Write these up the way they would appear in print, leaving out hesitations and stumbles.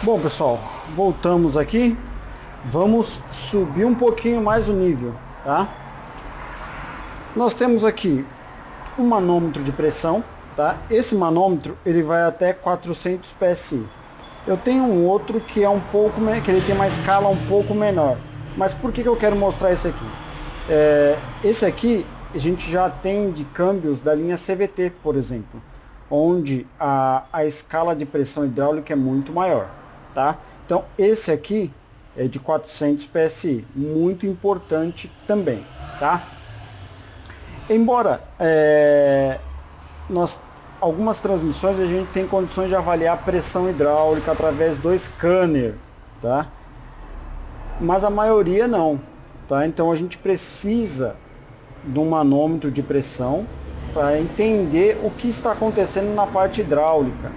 Bom, pessoal, voltamos aqui. Vamos subir um pouquinho mais o nível, tá? Nós temos aqui um manômetro de pressão, tá? Esse manômetro ele vai até 400 PSI. Eu tenho um outro que é um pouco que ele tem uma escala um pouco menor. Mas por que eu quero mostrar esse aqui? Esse aqui a gente já tem de câmbios da linha CVT, por exemplo, onde a escala de pressão hidráulica é muito maior, tá? Então esse aqui é de 400 PSI, muito importante também, tá? Embora algumas transmissões a gente tem condições de avaliar a pressão hidráulica através do scanner, tá? Mas a maioria não, tá? Então a gente precisa de um manômetro de pressão para entender o que está acontecendo na parte hidráulica.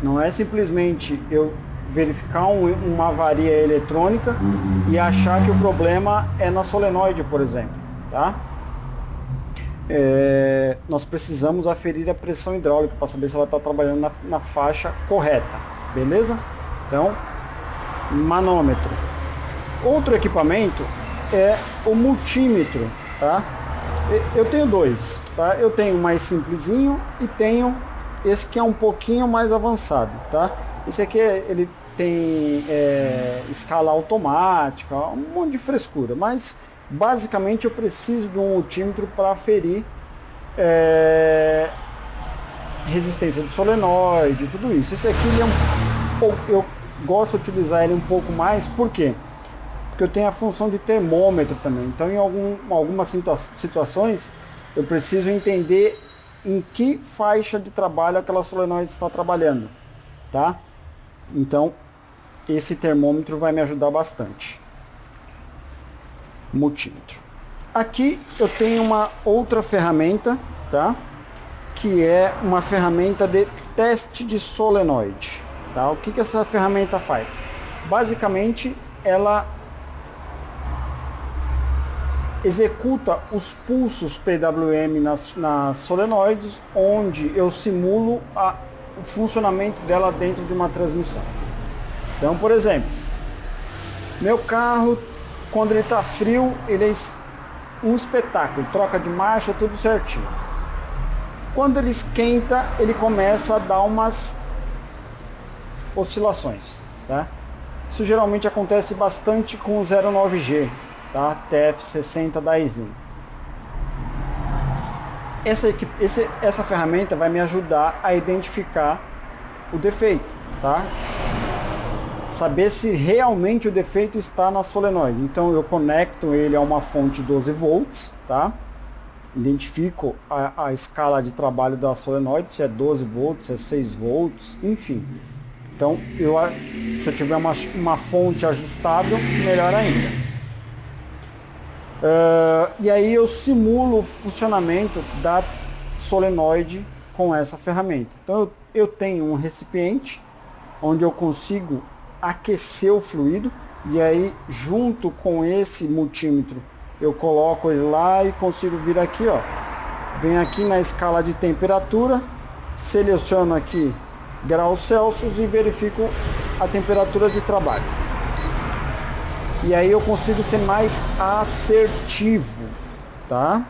Não é simplesmente eu verificar uma avaria eletrônica e achar que o problema é na solenoide, por exemplo, tá? Nós precisamos aferir a pressão hidráulica para saber se ela está trabalhando na faixa correta, beleza? Então, manômetro. Outro equipamento é o multímetro, tá? Eu tenho dois, tá? Eu tenho o mais simplesinho e tenho esse que é um pouquinho mais avançado, tá? Esse aqui ele tem escala automática, um monte de frescura, mas basicamente eu preciso de um multímetro para aferir resistência do solenoide, tudo isso. Esse aqui ele eu gosto de utilizar ele um pouco mais, por quê? Porque eu tenho a função de termômetro também. Então em algumas situações eu preciso entender em que faixa de trabalho aquela solenoide está trabalhando, tá? Então esse termômetro vai me ajudar bastante. Multímetro. Aqui eu tenho uma outra ferramenta, tá? Que é uma ferramenta de teste de solenoide, tá? O que essa ferramenta faz? Basicamente ela executa os pulsos PWM nas solenoides, onde eu simulo o funcionamento dela dentro de uma transmissão. Então, por exemplo, meu carro, quando ele está frio, ele é um espetáculo, troca de marcha, tudo certinho. Quando ele esquenta, ele começa a dar umas oscilações, tá? Isso geralmente acontece bastante com o 09G, tá? TF60 da Aisin. Essa ferramenta vai me ajudar a identificar o defeito, tá? Saber se realmente o defeito está na solenoide. Então eu conecto ele a uma fonte 12 volts, tá? Identifico a escala de trabalho da solenoide, se é 12 volts, se é 6 volts, enfim. Então se eu tiver uma fonte ajustável, melhor ainda. E aí eu simulo o funcionamento da solenoide com essa ferramenta. Então eu tenho um recipiente onde eu consigo aquecer o fluido, e aí junto com esse multímetro eu coloco ele lá e consigo vir aqui, ó, venho aqui na escala de temperatura, seleciono aqui graus Celsius e verifico a temperatura de trabalho. E aí eu consigo ser mais assertivo, tá?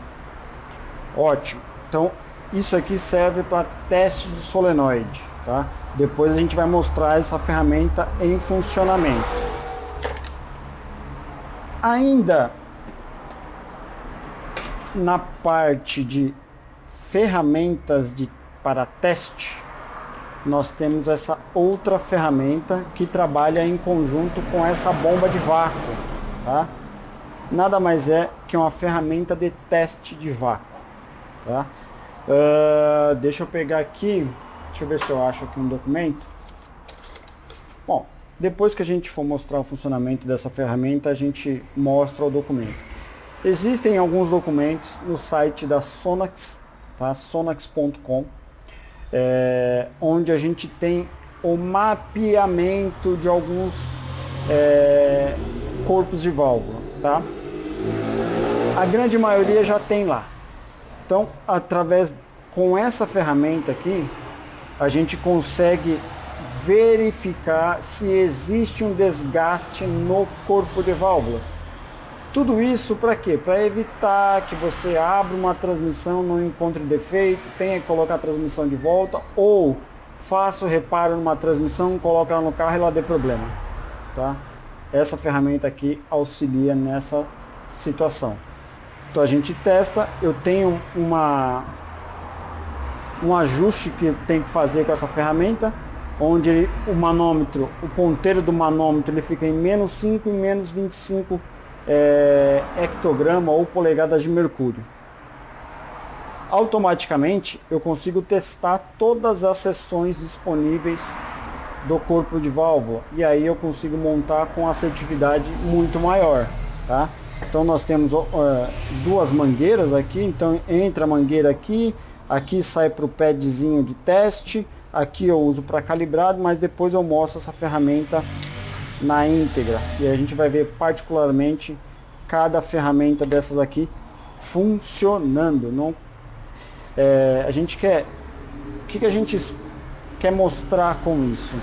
Ótimo. Então isso aqui serve para teste de solenoide, tá? Depois a gente vai mostrar essa ferramenta em funcionamento. Ainda na parte de ferramentas para teste, nós temos essa outra ferramenta que trabalha em conjunto com essa bomba de vácuo, tá? Nada mais é que uma ferramenta de teste de vácuo, tá? Deixa eu pegar aqui, deixa eu ver se eu acho aqui um documento. Bom, depois que a gente for mostrar o funcionamento dessa ferramenta, a gente mostra o documento. Existem alguns documentos no site da Sonax, tá? Sonax.com, onde a gente tem o mapeamento de alguns corpos de válvula, tá? A grande maioria já tem lá. Então, com essa ferramenta aqui, a gente consegue verificar se existe um desgaste no corpo de válvulas. Tudo isso para quê? Para evitar que você abra uma transmissão, não encontre defeito, tenha que colocar a transmissão de volta, ou faça o reparo numa transmissão, coloque ela no carro e ela dê problema. Tá? Essa ferramenta aqui auxilia nessa situação. Então a gente testa, eu tenho um ajuste que eu tenho que fazer com essa ferramenta, onde o manômetro, o ponteiro do manômetro, ele fica em -5 e -25 hectograma ou polegadas de mercúrio. Automaticamente eu consigo testar todas as seções disponíveis do corpo de válvula, e aí eu consigo montar com assertividade muito maior, tá? Então nós temos duas mangueiras aqui, então entra a mangueira aqui, aqui sai para o padzinho de teste, aqui eu uso para calibrado, mas depois eu mostro essa ferramenta na íntegra, e a gente vai ver particularmente cada ferramenta dessas aqui funcionando. Não, a gente quer, o que a gente quer mostrar com isso?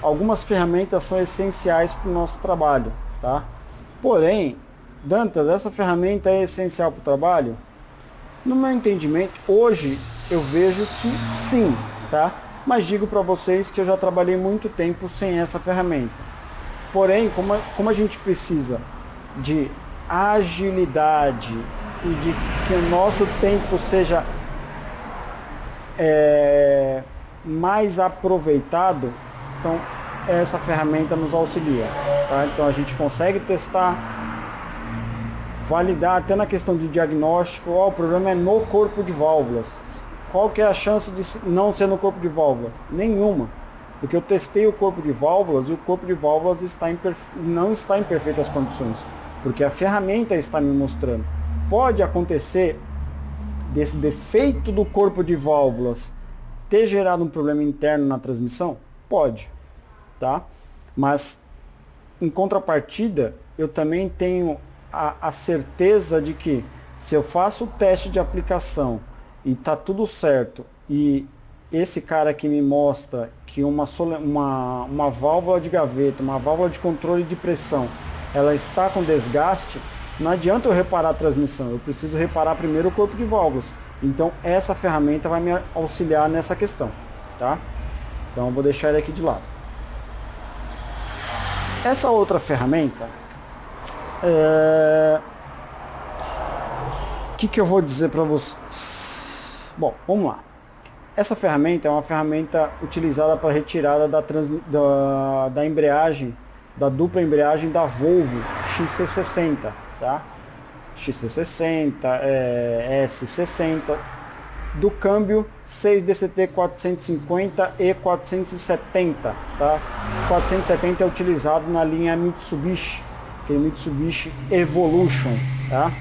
Algumas ferramentas são essenciais para o nosso trabalho, tá? Porém, Dantas, essa ferramenta é essencial para o trabalho? No meu entendimento, hoje eu vejo que sim, tá? Mas digo para vocês que eu já trabalhei muito tempo sem essa ferramenta. Porém, como a gente precisa de agilidade e de que o nosso tempo seja mais aproveitado, então essa ferramenta nos auxilia, tá? Então a gente consegue testar, validar até na questão de diagnóstico. O problema é no corpo de válvulas. Qual que é a chance de não ser no corpo de válvulas? Nenhuma, porque eu testei o corpo de válvulas e o corpo de válvulas não está em perfeitas condições, porque a ferramenta está me mostrando. Pode acontecer desse defeito do corpo de válvulas ter gerado um problema interno na transmissão? Pode, tá? Mas em contrapartida, eu também tenho a certeza de que se eu faço o teste de aplicação e tá tudo certo, e esse cara aqui me mostra que uma válvula de gaveta, uma válvula de controle de pressão, ela está com desgaste, não adianta eu reparar a transmissão, eu preciso reparar primeiro o corpo de válvulas. Então essa ferramenta vai me auxiliar nessa questão, tá? Então eu vou deixar ele aqui de lado. Essa outra ferramenta, que eu vou dizer para vocês? Bom, vamos lá. Essa ferramenta é uma ferramenta utilizada para retirada da embreagem, da dupla embreagem da Volvo XC60, tá? XC60, S60, do câmbio 6DCT 450 e 470, tá? 470 é utilizado na linha Mitsubishi, que é Mitsubishi Evolution, tá?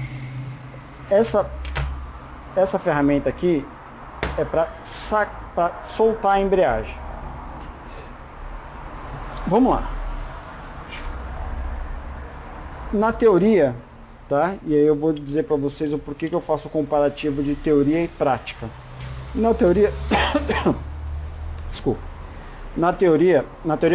Essa ferramenta aqui é para soltar a embreagem. Vamos lá. Na teoria, tá? E aí eu vou dizer para vocês o porquê que eu faço o comparativo de teoria e prática. Na teoria, desculpa. Na teoria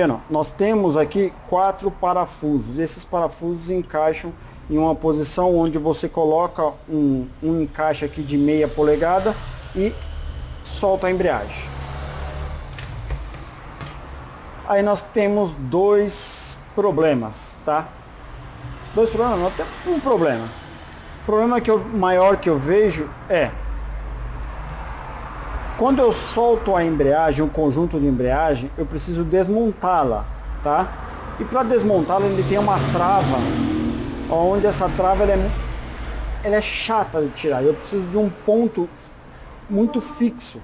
não. Nós temos aqui 4 parafusos. Esses parafusos encaixam em uma posição onde você coloca um encaixe aqui de meia polegada e solta a embreagem. Aí nós temos 2 problemas, tá? 2 problemas, não, até um problema. O problema maior que eu vejo é quando eu solto a embreagem, um conjunto de embreagem, eu preciso desmontá-la, tá? E para desmontá-la ele tem uma trava, onde essa trava ela é chata de tirar. Eu preciso de um ponto muito fixo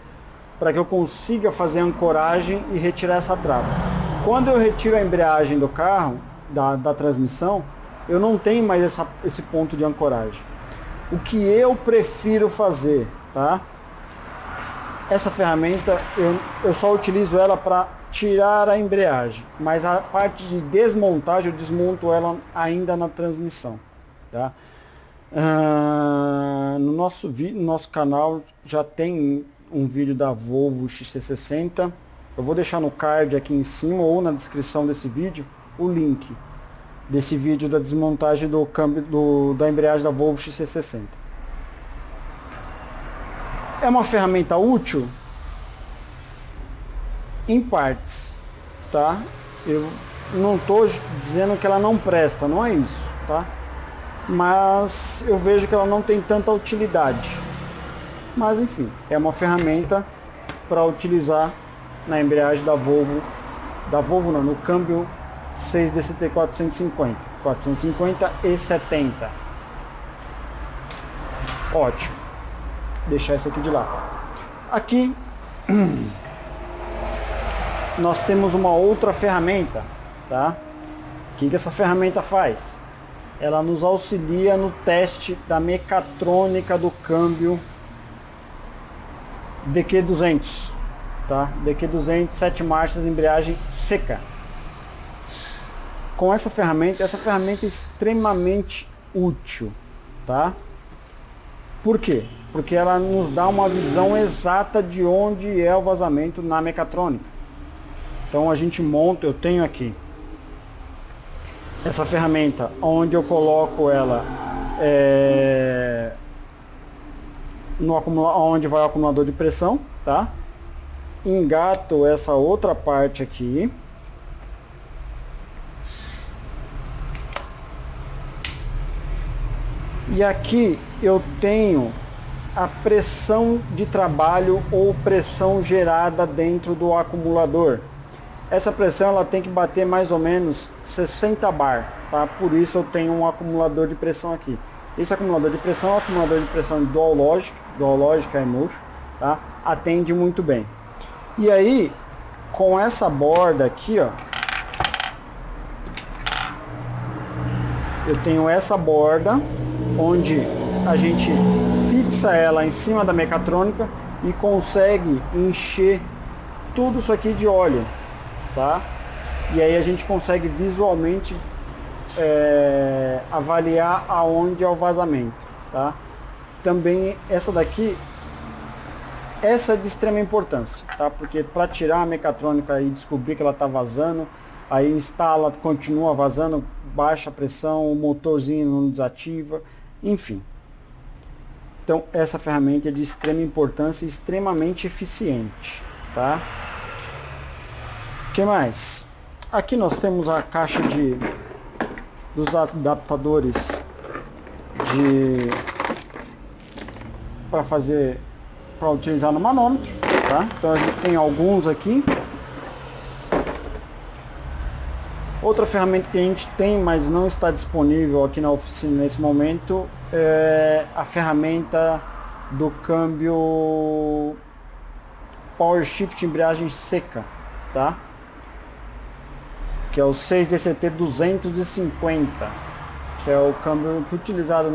para que eu consiga fazer a ancoragem e retirar essa trava. Quando eu retiro a embreagem do carro, da transmissão, eu não tenho mais esse ponto de ancoragem. O que eu prefiro fazer, tá? Essa ferramenta eu só utilizo ela para tirar a embreagem, mas a parte de desmontagem eu desmonto ela ainda na transmissão, tá? No nosso canal já tem um vídeo da Volvo XC60, eu vou deixar no card aqui em cima ou na descrição desse vídeo o link desse vídeo da desmontagem do câmbio da embreagem da Volvo XC60. É uma ferramenta útil em partes, tá? Eu não estou dizendo que ela não presta, não é isso, tá? Mas eu vejo que ela não tem tanta utilidade. Mas enfim, é uma ferramenta para utilizar na embreagem da Volvo não, no câmbio 6DCT 450 e 70. Ótimo. Deixar isso aqui de lado. Aqui nós temos uma outra ferramenta, tá? O que essa ferramenta faz? Ela nos auxilia no teste da mecatrônica do câmbio DQ200, tá? DQ200, 7 marchas, embreagem seca. Com essa ferramenta é extremamente útil, tá? Por quê? Porque ela nos dá uma visão exata de onde é o vazamento na mecatrônica. Então a gente monta, eu tenho aqui essa ferramenta onde eu coloco ela onde vai o acumulador de pressão, tá? Engato essa outra parte aqui. E aqui eu tenho a pressão de trabalho ou pressão gerada dentro do acumulador. Essa pressão ela tem que bater mais ou menos 60 bar, tá? Por isso eu tenho um acumulador de pressão aqui. Esse acumulador de pressão é um acumulador de pressão Dual Logic Emotion, tá? Atende muito bem. E aí, com essa borda aqui, ó, eu tenho essa borda onde a gente fixa ela em cima da mecatrônica e consegue encher tudo isso aqui de óleo, tá? E aí a gente consegue visualmente avaliar aonde é o vazamento, tá? Também essa daqui, essa é de extrema importância, tá? Porque para tirar a mecatrônica e descobrir que ela está vazando, aí instala, continua vazando, baixa a pressão, o motorzinho não desativa, enfim. Então essa ferramenta é de extrema importância e extremamente eficiente, tá? O que mais? Aqui nós temos a caixa dos adaptadores para utilizar no manômetro, tá? Então a gente tem alguns aqui. Outra ferramenta que a gente tem, mas não está disponível aqui na oficina nesse momento, é a ferramenta do câmbio Power Shift embreagem seca, tá? Que é o 6DCT 250, que é o câmbio utilizado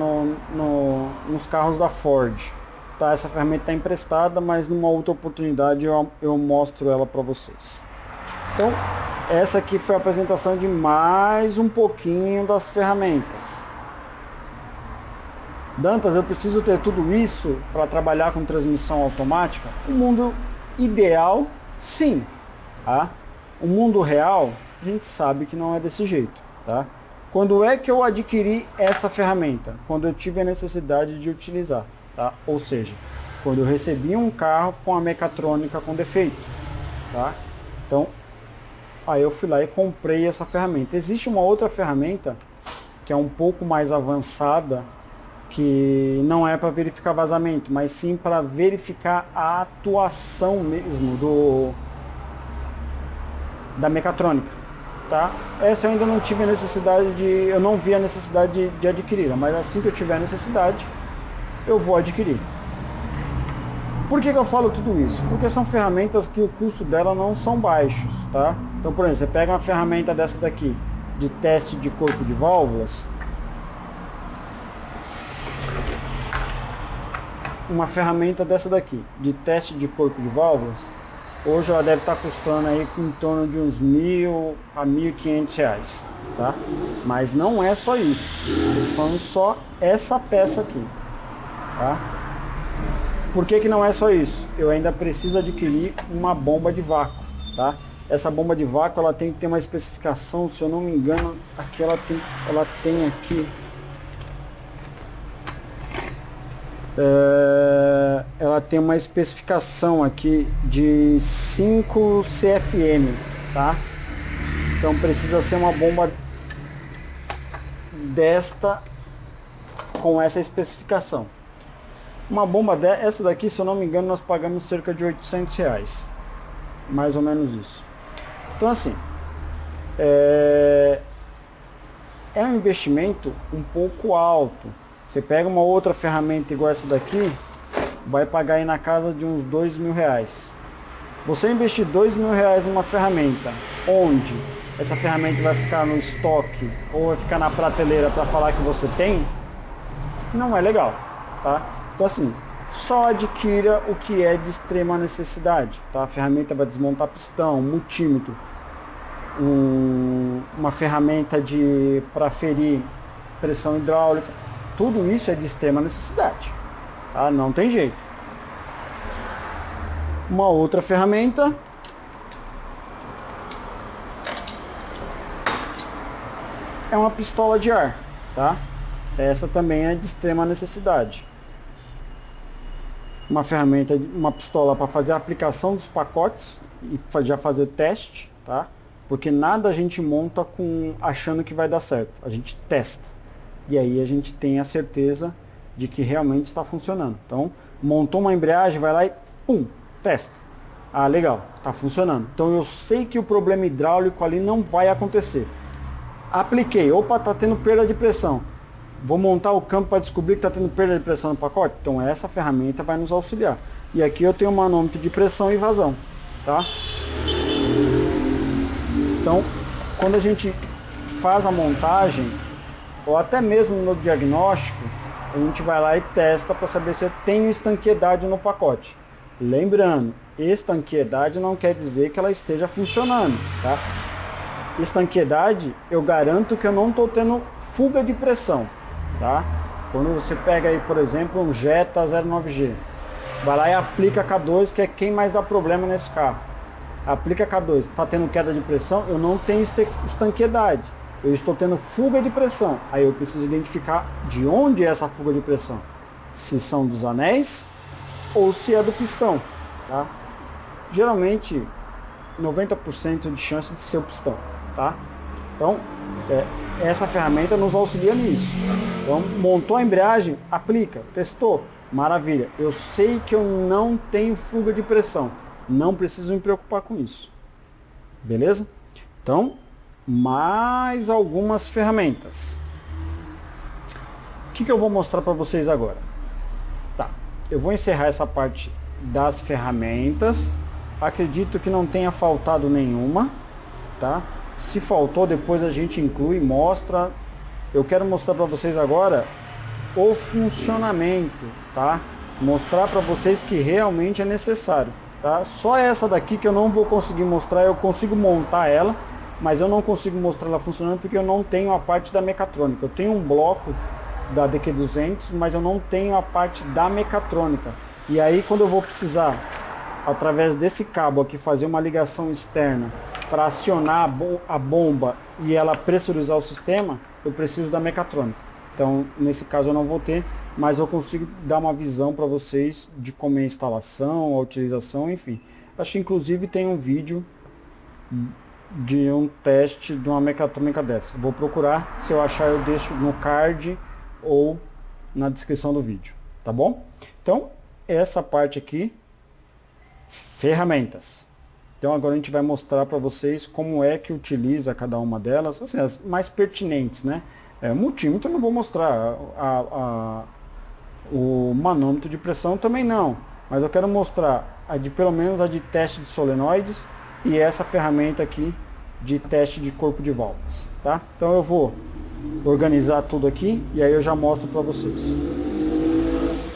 nos carros da Ford. Tá? Essa ferramenta está emprestada, mas numa outra oportunidade eu mostro ela para vocês. Então, essa aqui foi a apresentação de mais um pouquinho das ferramentas. Dantas, eu preciso ter tudo isso para trabalhar com transmissão automática? O mundo ideal, sim. Tá? O mundo real, a gente sabe que não é desse jeito. Tá? Quando é que eu adquiri essa ferramenta? Quando eu tive a necessidade de utilizar. Tá? Ou seja, quando eu recebi um carro com a mecatrônica com defeito. Tá? Então, aí eu fui lá e comprei essa ferramenta. Existe uma outra ferramenta que é um pouco mais avançada, que não é para verificar vazamento, mas sim para verificar a atuação mesmo da mecatrônica, tá? Essa eu ainda não tive a necessidade eu não vi a necessidade de adquirir, mas assim que eu tiver a necessidade, eu vou adquirir. Por que eu falo tudo isso? Porque são ferramentas que o custo dela não são baixos, tá? Então, por exemplo, você pega uma ferramenta dessa daqui, de teste de corpo de válvulas, uma ferramenta dessa daqui, de teste de corpo de válvulas, hoje ela deve estar custando aí em torno de uns R$1.000 a R$1.500, tá? Mas não é só isso, estou falando só essa peça aqui, tá? Por que não é só isso? Eu ainda preciso adquirir uma bomba de vácuo, tá? Essa bomba de vácuo ela tem que ter uma especificação, se eu não me engano, aqui ela tem aqui. Ela tem uma especificação aqui de 5 CFM, tá? Então precisa ser uma bomba desta com essa especificação. Uma bomba essa daqui, se eu não me engano, nós pagamos cerca de R$800, mais ou menos isso. Então assim, é um investimento um pouco alto. Você pega uma outra ferramenta igual essa daqui, vai pagar aí na casa de uns R$2.000. Você investir R$2.000 numa ferramenta, onde essa ferramenta vai ficar no estoque ou vai ficar na prateleira para falar que você tem, não é legal, tá? Então assim, só adquira o que é de extrema necessidade, tá? A ferramenta vai desmontar pistão, multímetro, uma ferramenta para ferir pressão hidráulica, tudo isso é de extrema necessidade, tá? Não tem jeito. Uma outra ferramenta é uma pistola de ar, tá? Essa também é de extrema necessidade. Uma ferramenta, uma pistola para fazer a aplicação dos pacotes e já fazer o teste, tá? Porque nada a gente monta achando que vai dar certo. A gente testa. E aí a gente tem a certeza de que realmente está funcionando. Então, montou uma embreagem, vai lá e pum, testa. Ah, legal, está funcionando. Então eu sei que o problema hidráulico ali não vai acontecer. Apliquei, opa, está tendo perda de pressão. Vou montar o campo para descobrir que está tendo perda de pressão no pacote? Então essa ferramenta vai nos auxiliar. E aqui eu tenho um manômetro de pressão e vazão, tá? Então, quando a gente faz a montagem, ou até mesmo no diagnóstico, a gente vai lá e testa para saber se eu tenho estanqueidade no pacote. Lembrando, estanqueidade não quer dizer que ela esteja funcionando, tá? Estanqueidade, eu garanto que eu não estou tendo fuga de pressão, tá? Quando você pega aí, por exemplo, um Jetta 09G, vai lá e aplica K2, que é quem mais dá problema nesse carro. Aplica K2, está tendo queda de pressão, eu não tenho estanqueidade, eu estou tendo fuga de pressão. Aí eu preciso identificar de onde é essa fuga de pressão, se são dos anéis ou se é do pistão, tá? Geralmente 90% de chance de ser o pistão, tá? Então essa ferramenta nos auxilia nisso. Então montou a embreagem, aplica, testou, maravilha, eu sei que eu não tenho fuga de pressão, não preciso me preocupar com isso, beleza? Então, mais algumas ferramentas. O que eu vou mostrar para vocês agora? Tá, eu vou encerrar essa parte das ferramentas. Acredito que não tenha faltado nenhuma, tá? Se faltou, depois a gente inclui, mostra. Eu quero mostrar para vocês agora o funcionamento, tá? Mostrar para vocês que realmente é necessário, tá? Só essa daqui que eu não vou conseguir mostrar, eu consigo montar ela, mas eu não consigo mostrar ela funcionando porque eu não tenho a parte da mecatrônica. Eu tenho um bloco da DQ200, mas eu não tenho a parte da mecatrônica. E aí quando eu vou precisar, através desse cabo aqui, fazer uma ligação externa para acionar a bomba e ela pressurizar o sistema, eu preciso da mecatrônica. Então, nesse caso eu não vou ter, mas eu consigo dar uma visão para vocês de como é a instalação, a utilização, enfim. Acho que inclusive tem um vídeo de um teste de uma mecatrônica dessa. Vou procurar, se eu achar eu deixo no card ou na descrição do vídeo, tá bom? Então, essa parte aqui, ferramentas. Então agora a gente vai mostrar para vocês como é que utiliza cada uma delas, assim, as mais pertinentes, né? Multímetro eu não vou mostrar, o manômetro de pressão também não, mas eu quero mostrar pelo menos a de teste de solenoides e essa ferramenta aqui de teste de corpo de válvulas, tá? Então eu vou organizar tudo aqui e aí eu já mostro para vocês.